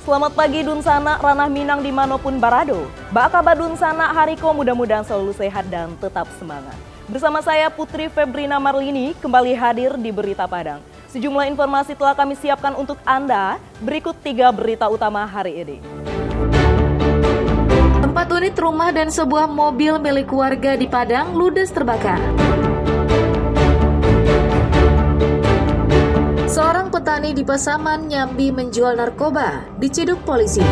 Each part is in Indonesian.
Selamat pagi Dunsana, Ranah Minang dimanapun barado. Ba'akaba Dunsana, Hariko mudah-mudahan selalu sehat dan tetap semangat. Bersama saya Putri Febrina Marlini kembali hadir di Berita Padang. Sejumlah informasi telah kami siapkan untuk Anda. Berikut 3 berita utama hari ini. 4 unit rumah dan sebuah mobil milik warga di Padang ludes terbakar. Seorang petani di Pasaman Nyambi menjual narkoba, diciduk polisi.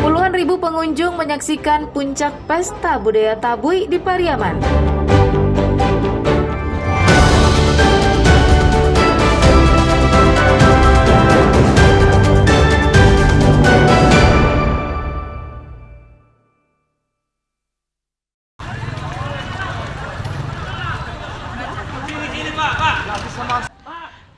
Puluhan ribu pengunjung menyaksikan puncak pesta budaya Tabui di Pariaman.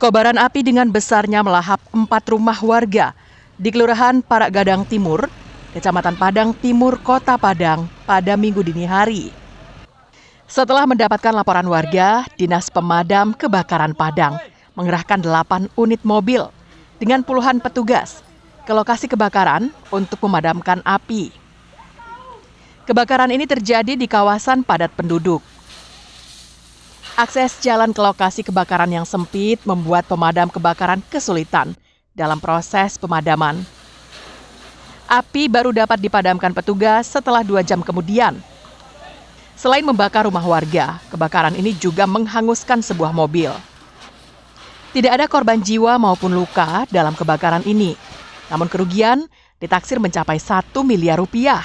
Kobaran api dengan besarnya melahap 4 rumah warga di Kelurahan Parak Gadang Timur, Kecamatan Padang Timur, Kota Padang pada Minggu dini hari. Setelah mendapatkan laporan warga, Dinas Pemadam Kebakaran Padang mengerahkan 8 unit mobil dengan puluhan petugas ke lokasi kebakaran untuk memadamkan api. Kebakaran ini terjadi di kawasan padat penduduk. Akses jalan ke lokasi kebakaran yang sempit membuat pemadam kebakaran kesulitan dalam proses pemadaman. Api baru dapat dipadamkan petugas setelah 2 jam kemudian. Selain membakar rumah warga, kebakaran ini juga menghanguskan sebuah mobil. Tidak ada korban jiwa maupun luka dalam kebakaran ini. Namun kerugian ditaksir mencapai 1 miliar rupiah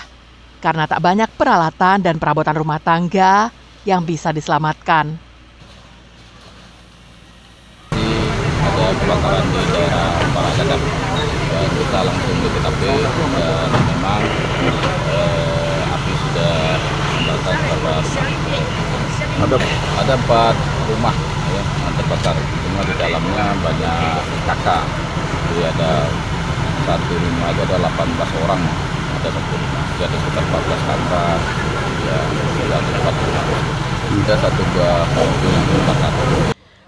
karena tak banyak peralatan dan perabotan rumah tangga yang bisa diselamatkan. Ada kebakaran di daerah Parak Gadang. Kita langsung di TKP dan memang api sudah membakar ada 4 rumah yang terbakar. Cuma di dalamnya banyak kakak. Jadi ada 1 rumah aja ada 18 orang. Ada 1 rumah. Jadi ada sekitar 14 kakak. Ya, ada 4 rumah. Ada 1 buah mobil yang terbakar.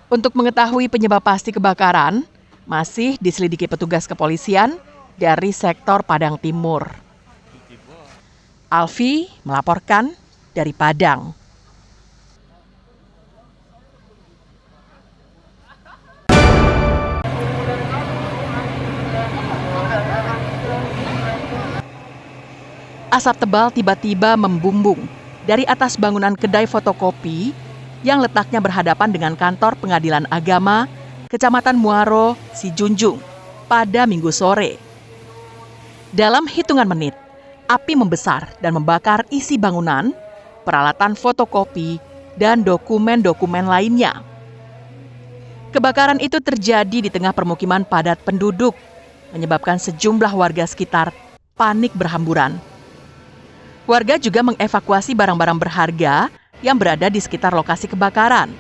Untuk mengetahui penyebab pasti kebakaran, masih diselidiki petugas kepolisian dari sektor Padang Timur. Alfi melaporkan dari Padang. Asap tebal tiba-tiba membumbung dari atas bangunan kedai fotokopi yang letaknya berhadapan dengan kantor Pengadilan Agama Kecamatan Muaro, Sijunjung pada Minggu sore. Dalam hitungan menit, api membesar dan membakar isi bangunan, peralatan fotokopi, dan dokumen-dokumen lainnya. Kebakaran itu terjadi di tengah permukiman padat penduduk, menyebabkan sejumlah warga sekitar panik berhamburan. Warga juga mengevakuasi barang-barang berharga yang berada di sekitar lokasi kebakaran.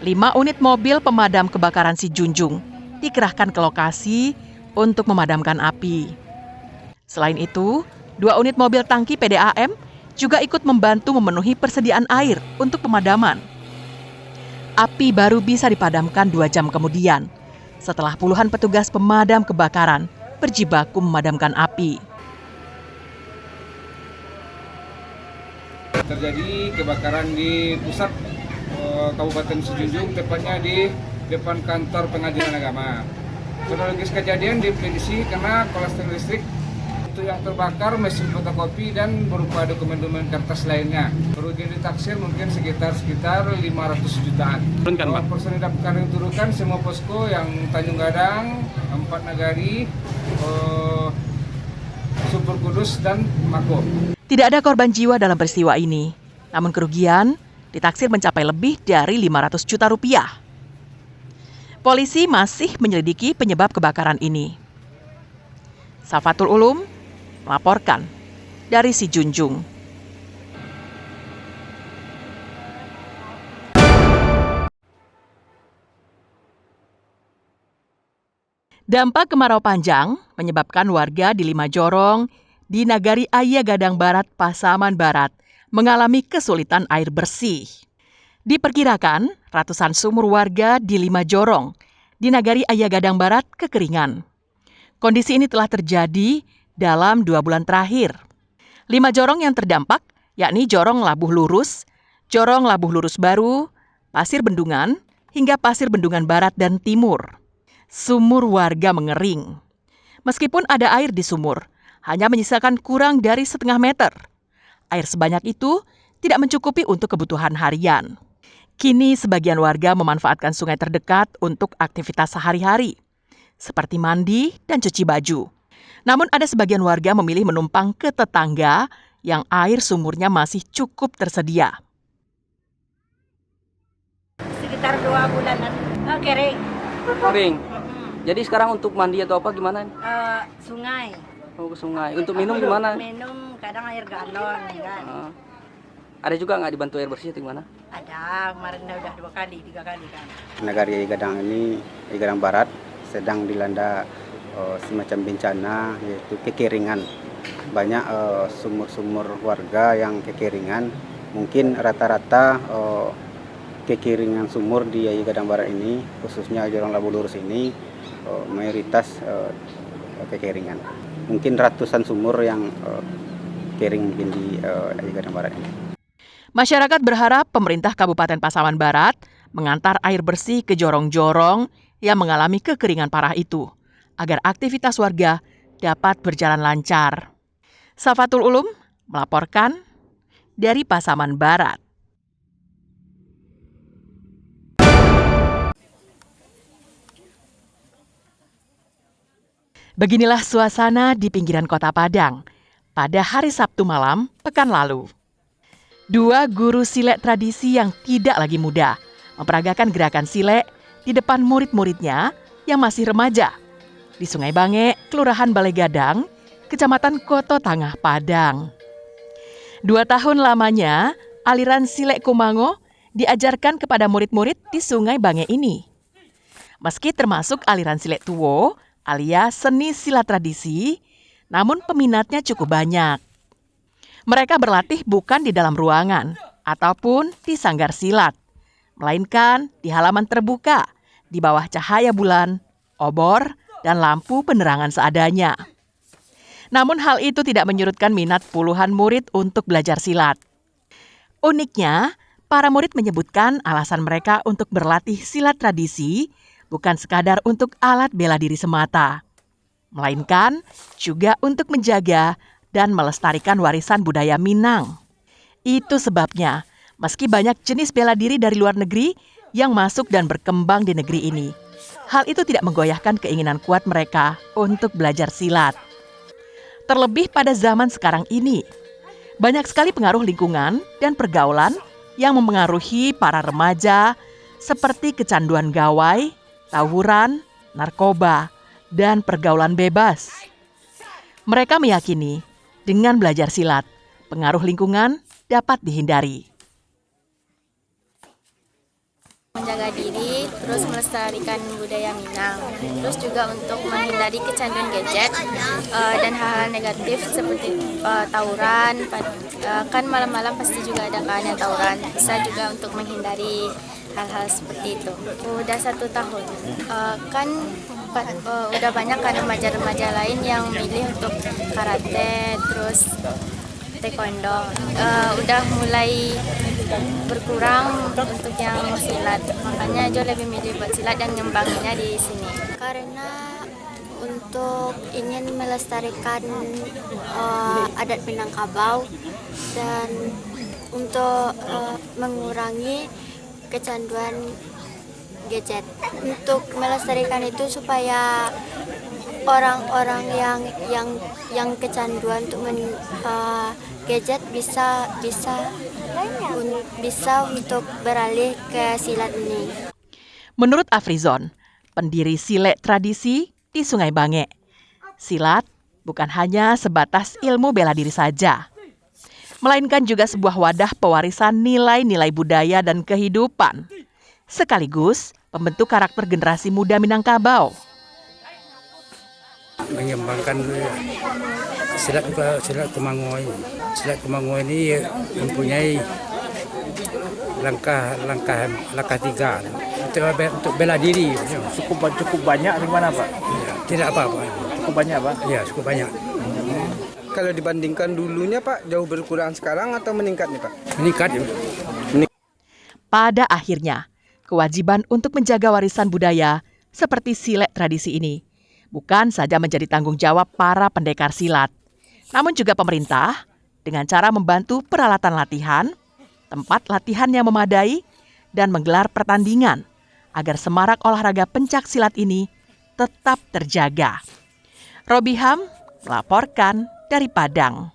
5 unit mobil pemadam kebakaran Sijunjung dikerahkan ke lokasi untuk memadamkan api. Selain itu, 2 unit mobil tangki PDAM juga ikut membantu memenuhi persediaan air untuk pemadaman. Api baru bisa dipadamkan 2 jam kemudian, setelah puluhan petugas pemadam kebakaran berjibaku memadamkan api. Terjadi kebakaran di pusat Kabupaten Sijunjung, tepatnya di depan kantor Pengadilan Agama. Kronologis kejadian diprediksi karena kolesterol listrik itu yang terbakar, mesin fotokopi dan berupa dokumen-dokumen kertas lainnya. Kerugian ditaksir mungkin sekitar 500 jutaan. Personil damkar yang turunkan semua posko yang Tanjung Gadang, 4 Nagari, Sumber Kudus dan Mako. Tidak ada korban jiwa dalam peristiwa ini, namun kerugian ditaksir mencapai lebih dari 500 juta rupiah. Polisi masih menyelidiki penyebab kebakaran ini. Safatul Ulum melaporkan dari Sijunjung. Dampak kemarau panjang menyebabkan warga di 5 jorong di Nagari Aya Gadang Barat, Pasaman Barat mengalami kesulitan air bersih. Diperkirakan ratusan sumur warga di 5 jorong di Nagari Ayagadang Barat kekeringan. Kondisi ini telah terjadi dalam 2 bulan terakhir. 5 jorong yang terdampak, yakni Jorong Labuh Lurus, Jorong Labuh Lurus Baru, Pasir Bendungan, hingga Pasir Bendungan Barat dan Timur. Sumur warga mengering. Meskipun ada air di sumur, hanya menyisakan kurang dari setengah meter. Air sebanyak itu tidak mencukupi untuk kebutuhan harian. Kini sebagian warga memanfaatkan sungai terdekat untuk aktivitas sehari-hari, seperti mandi dan cuci baju. Namun ada sebagian warga memilih menumpang ke tetangga yang air sumurnya masih cukup tersedia. Sekitar 2 bulanan kering. Kering. Jadi sekarang untuk mandi atau apa gimana? Sungai. Oh, ke sungai. Untuk minum gimana? Minum kadang air galon kan. Ada juga nggak dibantu air bersih atau gimana? Ada, kemarin udah 2 kali, 3 kali kan. Nagari Ayagadang ini, Ayagadang Barat, sedang dilanda semacam bencana, yaitu kekeringan. Banyak sumur-sumur warga yang kekeringan. Mungkin rata-rata kekeringan sumur di Ayagadang Barat ini, khususnya Jorong Labuh Lurus ini, mayoritas kekeringan. Mungkin ratusan sumur yang kering mungkin di Ayagadang Barat ini. Masyarakat berharap pemerintah Kabupaten Pasaman Barat mengantar air bersih ke jorong-jorong yang mengalami kekeringan parah itu, agar aktivitas warga dapat berjalan lancar. Safatul Ulum melaporkan dari Pasaman Barat. Beginilah suasana di pinggiran Kota Padang pada hari Sabtu malam pekan lalu. 2 guru silet tradisi yang tidak lagi muda memperagakan gerakan silet di depan murid-muridnya yang masih remaja di Sungai Bange, Kelurahan Balai Gadang, Kecamatan Koto Tangah, Padang. 2 tahun lamanya, aliran silet Kumango diajarkan kepada murid-murid di Sungai Bange ini. Meski termasuk aliran silet tuwo alias seni silat tradisi, namun peminatnya cukup banyak. Mereka berlatih bukan di dalam ruangan ataupun di sanggar silat, melainkan di halaman terbuka, di bawah cahaya bulan, obor, dan lampu penerangan seadanya. Namun hal itu tidak menyurutkan minat puluhan murid untuk belajar silat. Uniknya, para murid menyebutkan alasan mereka untuk berlatih silat tradisi bukan sekadar untuk alat bela diri semata, melainkan juga untuk menjaga dan melestarikan warisan budaya Minang. Itu sebabnya, meski banyak jenis bela diri dari luar negeri yang masuk dan berkembang di negeri ini, hal itu tidak menggoyahkan keinginan kuat mereka untuk belajar silat. Terlebih pada zaman sekarang ini, banyak sekali pengaruh lingkungan dan pergaulan yang memengaruhi para remaja seperti kecanduan gawai, tawuran, narkoba, dan pergaulan bebas. Mereka meyakini dengan belajar silat, pengaruh lingkungan dapat dihindari. Menjaga diri, terus melestarikan budaya Minang, terus juga untuk menghindari kecanduan gadget dan hal-hal negatif seperti tawuran. Kan malam-malam pasti juga ada kan yang tawuran. Bisa juga untuk menghindari hal-hal seperti itu. Udah 1 tahun, kan udah banyak kan remaja-remaja lain yang milih untuk karate, terus taekwondo. Udah mulai berkurang untuk yang silat, makanya Jo lebih milih buat silat dan ngembanginnya di sini. Karena untuk ingin melestarikan adat Minangkabau dan untuk mengurangi kecanduan gadget. Untuk melestarikan itu supaya orang-orang yang kecanduan untuk gadget bisa untuk beralih ke silat ini. Menurut Afrizon, pendiri silet tradisi di Sungai Bange, silat bukan hanya sebatas ilmu bela diri saja, melainkan juga sebuah wadah pewarisan nilai-nilai budaya dan kehidupan, sekaligus membentuk karakter generasi muda Minangkabau. Mengembangkan silat Kumango ini. Silat Kumango ini mempunyai langkah 3 untuk bela diri. Cukup banyak di mana Pak? Ya, tidak apa-apa. Cukup banyak Pak? Ya, cukup banyak. Kalau dibandingkan dulunya Pak, jauh berkurang sekarang atau meningkat nih Pak? Meningkat. Ya. Pada akhirnya, kewajiban untuk menjaga warisan budaya seperti silet tradisi ini bukan saja menjadi tanggung jawab para pendekar silat, namun juga pemerintah dengan cara membantu peralatan latihan, tempat latihan yang memadai, dan menggelar pertandingan agar semarak olahraga pencak silat ini tetap terjaga. Robiham melaporkan dari Padang.